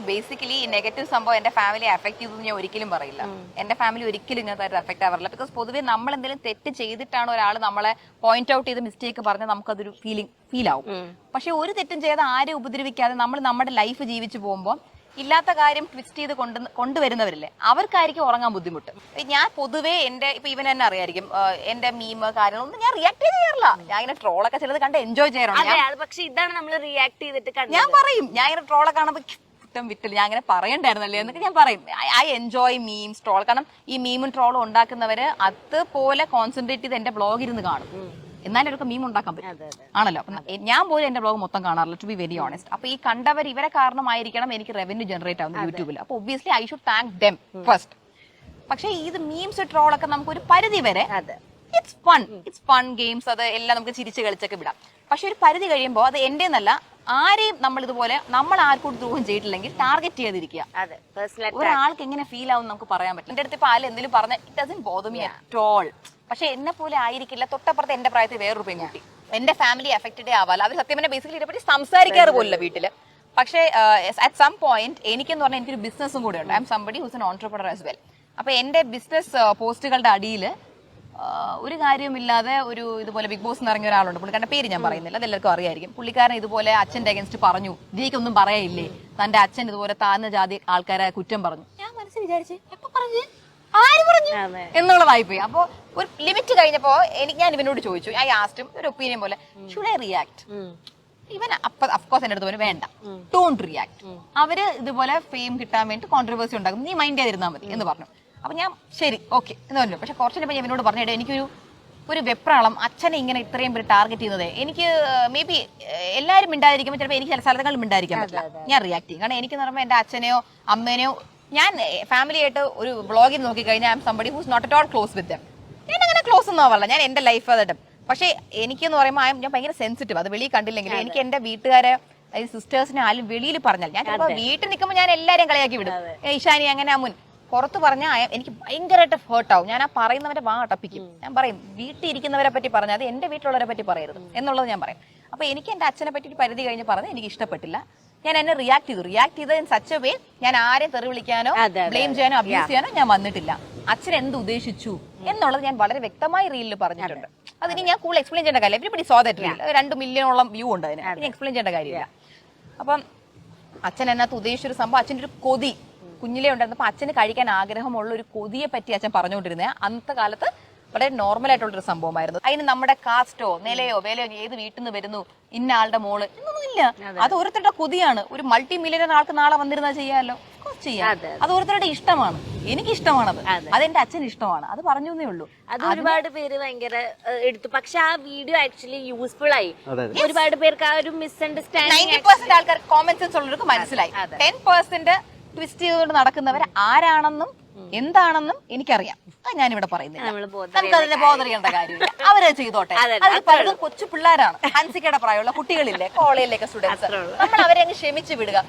Basically negative സംഭവം എന്റെ family affect ചെയ്തെന്ന് ഞാൻ ഒരിക്കലും പറയില്ല. എന്റെ ഫാമിലി ഒരിക്കലും ഇങ്ങനത്തെ അഫക്ട് ആവാറില്ല. ബിക്കോസ് പൊതുവെ നമ്മൾ എന്തെങ്കിലും തെറ്റ് ചെയ്തിട്ടാണ് ഒരാൾ നമ്മളെ പോയിന്റ് ഔട്ട് ചെയ്ത് മിസ്റ്റേക്ക് പറഞ്ഞാൽ നമുക്കതൊരു ഫീൽ ആവും. പക്ഷെ ഒരു തെറ്റും ചെയ്ത് ആരെ ഉപദ്രവിക്കാതെ നമ്മൾ നമ്മുടെ ലൈഫ് ജീവിച്ചു പോകുമ്പോൾ ഇല്ലാത്ത കാര്യം ട്വിസ്റ്റ് ചെയ്ത് കൊണ്ടുവരുന്നവരില്ലേ, അവർക്കായിരിക്കും ഉറങ്ങാൻ ബുദ്ധിമുട്ട്. ഞാൻ പൊതുവേ എന്റെ ഇപ്പൊ ഇവൻ തന്നെ അറിയായിരിക്കും, എന്റെ മീമ് കാര്യങ്ങളൊന്നും ഞാൻ റിയാക്ട് ചെയ്യാറില്ല. ഞാൻ ഇങ്ങനെ ട്രോളൊക്കെ ചിലത് കണ്ട് എൻജോയ് ചെയ്യാറുണ്ട്. പക്ഷെ ഇതാണ് നമ്മൾ റിയാക്ട് ചെയ്തിട്ട് ഞാൻ പറയും, ഞാൻ ഇങ്ങനെ ട്രോളൊക്കെ കാണുമ്പോൾ വിട്ടില്ല, ഞാൻ അങ്ങനെ പറയണ്ടായിരുന്നല്ലേ എന്നൊക്കെ ഞാൻ പറയും. I enjoy memes troll. കാരണം ഈ മീമും ട്രോളും ഉണ്ടാക്കുന്നവര് അതുപോലെ കോൺസെൻട്രേറ്റ് ചെയ്ത് എന്റെ ബ്ലോഗ് ഇരുന്ന് കാണും. എന്നാലും അവർക്ക് മീം ഉണ്ടാക്കാൻ പറ്റും ആണല്ലോ. അപ്പൊ ഞാൻ പോലും എന്റെ ബ്ലോഗ് മൊത്തം കാണാറില്ല, ടു ബി വെരി ഓണസ്റ്റ്. അപ്പൊ ഈ കണ്ടവർ ഇവരെ കാരണമായിരിക്കണം എനിക്ക് റവന്യൂ ജനറേറ്റ് ആവുന്നത് യൂട്യൂബിൽ. അപ്പൊ obviously I should thank dum first. പക്ഷെ ഇത് മീംസ് ട്രോളൊക്കെ നമുക്ക് ഒരു പരിധി വരെ ഇറ്റ്സ് ഫൺ ഗെയിംസ്, അത് എല്ലാം നമുക്ക് ചിരിച്ച് കളിച്ചൊക്കെ വിടാം. പക്ഷെ ഒരു പരിധി കഴിയുമ്പോൾ അത് എന്റെ എന്നല്ല, ആരെയും നമ്മൾ ഇതുപോലെ നമ്മൾ ആർക്കും ദ്രോഹം ചെയ്തിട്ടില്ലെങ്കിൽ ടാർഗറ്റ് ചെയ്തിരിക്കുക. ഒരാൾക്ക് എങ്ങനെ ഫീൽ ആവും നമുക്ക് പറയാൻ പറ്റില്ല. എന്റെ അടുത്ത് ഇപ്പൊ ആരും എന്തെങ്കിലും പറഞ്ഞ it doesn't bother me at all. പക്ഷെ എന്നെ പോലെ ആയിരിക്കില്ല തൊട്ടപ്പുറത്ത് എന്റെ പ്രായത്തിൽ വേറൊരു പെൺകുട്ടി. എന്റെ ഫാമിലി അഫക്റ്റഡേ ആവാല. അവർ സത്യം പറഞ്ഞാൽ ബേസിക്കലി ഇതിനെപ്പറ്റി സംസാരിക്കാറ് പോലില്ല വീട്ടില്. പക്ഷേ അറ്റ് സം പോയിന്റ് എനിക്കെന്ന് പറഞ്ഞാൽ എനിക്കൊരു ബിസിനസ്സും കൂടെ ഉണ്ട്. I M somebody who's an entrepreneur as well. അപ്പൊ എന്റെ ബിസിനസ് പോസ്റ്റുകളുടെ അടിയിൽ ഒരു കാര്യമില്ലാതെ ഒരു ഇതുപോലെ ബിഗ് ബോസ് ഇറങ്ങിയ ഒരാളുണ്ട്. പുള്ളിക്കാരന്റെ പേര് ഞാൻ പറയുന്നില്ല, അതെല്ലാവർക്കും അറിയായിരിക്കും. പുള്ളിക്കാരൻ ഇതുപോലെ അച്ഛന്റെ അഗൻസ്റ്റ് പറഞ്ഞു, ഇതിലേക്കൊന്നും പറയില്ലേ, തന്റെ അച്ഛൻ ഇതുപോലെ താഴ്ന്ന ജാതി ആൾക്കാരെ കുറ്റം പറഞ്ഞു. ഞാൻ മനസ്സിൽ വിചാരിച്ചു, എപ്പോ പറഞ്ഞു, ആര് പറഞ്ഞു എന്നുള്ളതായിപ്പോയി. അപ്പൊ ഒരു ലിമിറ്റ് കഴിഞ്ഞപ്പോ ഞാൻ ഇവനോട് ചോദിച്ചു, ഐ ആസ്ക്ഡ് ഒരു ഒപ്പീനിയൻ പോലെ, ഷുഡ് ഐ റിയാക്ട്? ഇവൻ അഫ്കോഴ്സ് എന്റെ അടുത്ത് പോലെ വേണ്ട, ഡോണ്ട് റിയാക്ട്. അവര് ഇതുപോലെ ഫെയിം കിട്ടാൻ വേണ്ടി കോൺട്രവേഴ്സി ഉണ്ടാക്കും, നീ മൈൻഡ് ചെയ്തിരുന്നാൽ മതി എന്ന് പറഞ്ഞു. അപ്പൊ ഞാൻ ശരി ഓക്കെ എന്ന് പറഞ്ഞു. പക്ഷെ കുറച്ചു ഇവനോട് പറഞ്ഞിട്ട് എനിക്കൊരു വെപ്രാളം, അച്ഛനെ ഇങ്ങനെ ഇത്രയും പേര് ടാർഗറ്റ് ചെയ്യുന്നത്. എനിക്ക് മേ ബി എല്ലാവരും മിണ്ടായിരിക്കുമ്പോൾ ചിലപ്പോൾ എനിക്ക് ചില സ്ഥലങ്ങളിൽ മിണ്ടായിരിക്കാൻ പറ്റില്ല, ഞാൻ റിയാക്ട് ചെയ്യും. കാരണം എനിക്ക് പറയുമ്പോൾ എന്റെ അച്ഛനെയോ അമ്മേനെയോ ഞാൻ ഫാമിലി ആയിട്ട് ഒരു വ്ളോഗിൽ നോക്കിക്കഴിഞ്ഞാൽ I M somebody who's not at all close with them. ഞാൻ അങ്ങനെ ക്ലോസ് ഒന്നും ആവാറില്ല, ഞാൻ എന്റെ ലൈഫ് അതായിട്ട്. പക്ഷെ എനിക്കെന്ന് പറയുമ്പോൾ ഞാൻ ഭയങ്കര സെൻസിറ്റീവ്. അത് വെളിയിൽ കണ്ടില്ലെങ്കിൽ എനിക്ക് എന്റെ വീട്ടുകാരെ സിസ്റ്റേഴ്സിനെ ആരും വെളിയിൽ പറഞ്ഞാൽ, ഞാൻ ചിലപ്പോൾ വീട്ടിൽ നിൽക്കുമ്പോൾ ഞാൻ എല്ലാവരെയും കളിയാക്കി വിടും, ഈശാനി അങ്ങനെ അമുൻ. പുറത്ത് പറഞ്ഞാൽ എനിക്ക് ഭയങ്കരമായിട്ട് ഹേർട്ട് ആവും. ഞാൻ ആ പറയുന്നവരെ വാ അടപ്പിക്കും. ഞാൻ പറയും, വീട്ടിൽ ഇരിക്കുന്നവരെ പറ്റി പറഞ്ഞാൽ അത് എന്റെ വീട്ടിലുള്ളവരെ പറ്റി പറയരുത് എന്നുള്ളത് ഞാൻ പറയും. അപ്പൊ എനിക്ക് എന്റെ അച്ഛനെ പറ്റി ഒരു പരിധി കഴിഞ്ഞ് പറഞ്ഞ് എനിക്ക് ഇഷ്ടപ്പെട്ടില്ല. ഞാൻ എന്നെ റിയാക്ട് ചെയ്ത് ഇൻ സച്ച് എ വേ ഞാൻ ആരെയും തെറി വിളിക്കാനോ ബ്ലെയിം ചെയ്യാനോ അബ്യൂസ് ചെയ്യാനോ ഞാൻ വന്നിട്ടില്ല. അച്ഛൻ എന്ത് ഉദ്ദേശിച്ചു എന്നുള്ളത് ഞാൻ വളരെ വ്യക്തമായി റീലിൽ പറഞ്ഞിട്ടുണ്ട്. അതിന് ഞാൻ കൂടുതൽ എക്സ്പ്ലെയിൻ ചെയ്യേണ്ട കാര്യമില്ല. എവരിബഡി സോ ദാറ്റ് റീൽ 2 മില്യണോളം വ്യൂ ഉണ്ട് അതിന്, അതിന് എക്സ്പ്ലെയിൻ ചെയ്യേണ്ട കാര്യമില്ല. അപ്പം അച്ഛൻ എന്നകത്ത് ഉദ്ദേശിച്ചൊരു സംഭവം, അച്ഛൻ്റെ ഒരു കൊതി കുഞ്ഞിലേ ഉണ്ടായിരുന്നു. അപ്പൊ അച്ഛന് കഴിക്കാൻ ആഗ്രഹമുള്ള ഒരു കൊതിയെ പറ്റി അച്ഛൻ പറഞ്ഞുകൊണ്ടിരുന്നത് അന്നത്തെ കാലത്ത് വളരെ നോർമൽ ആയിട്ടുള്ളൊരു സംഭവമായിരുന്നു. അതിന് നമ്മുടെ കാസ്റ്റോ നിലയോ വേലയോ ഏത് വീട്ടിൽ നിന്ന് വരുന്നു, ഇന്ന ആളുടെ മോള് എന്നൊന്നും ഇല്ല. അത് ഓരോരുത്തരുടെ കൊതിയാണ്. ഒരു മൾട്ടി മില്യണർ ആൾക്ക് നാളെ വന്നിരുന്നാൽ ചെയ്യാമല്ലോ, ചെയ്യാം. അത് ഓരോരുത്തരുടെ ഇഷ്ടമാണ്. എനിക്ക് ഇഷ്ടമാണത്, അതെന്റെ അച്ഛന് ഇഷ്ടമാണ്. അത് പറഞ്ഞേ ഉള്ളൂ. അത് ഒരുപാട് പേര് ഭയങ്കര എടുത്തു. പക്ഷെ ആ വീഡിയോ ആക്ച്വലി യൂസ്ഫുൾ ആയി. ഒരുപാട് പേർക്ക് ആ ഒരു മിസ്അണ്ടർസ്റ്റാൻഡിങ് 90% ആൾക്കാർ കോമൺ സെൻസ് ഉള്ളവർക്ക് മനസ്സിലായി. 10% ട്വിസ്റ്റ് ചെയ്തുകൊണ്ട് നടക്കുന്നവർ ആരാണെന്നും എന്താണെന്നും എനിക്കറിയാം. അത് ഞാനിവിടെ പറയുന്നില്ല, നമുക്ക് അതിനെ ബോധർ ചെയ്യേണ്ട കാര്യമില്ല. അവരെ ചെയ്തോട്ടെ. അത് പലതും കൊച്ചു പിള്ളേരാണ്, ഹൻസിക്കയുടെ പ്രായമുള്ള കുട്ടികളില്ലേ, കോളേജിലേക്ക് സ്റ്റുഡൻസ്. നമ്മൾ അവരെ അങ്ങ് ക്ഷമിച്ചു വിടുക.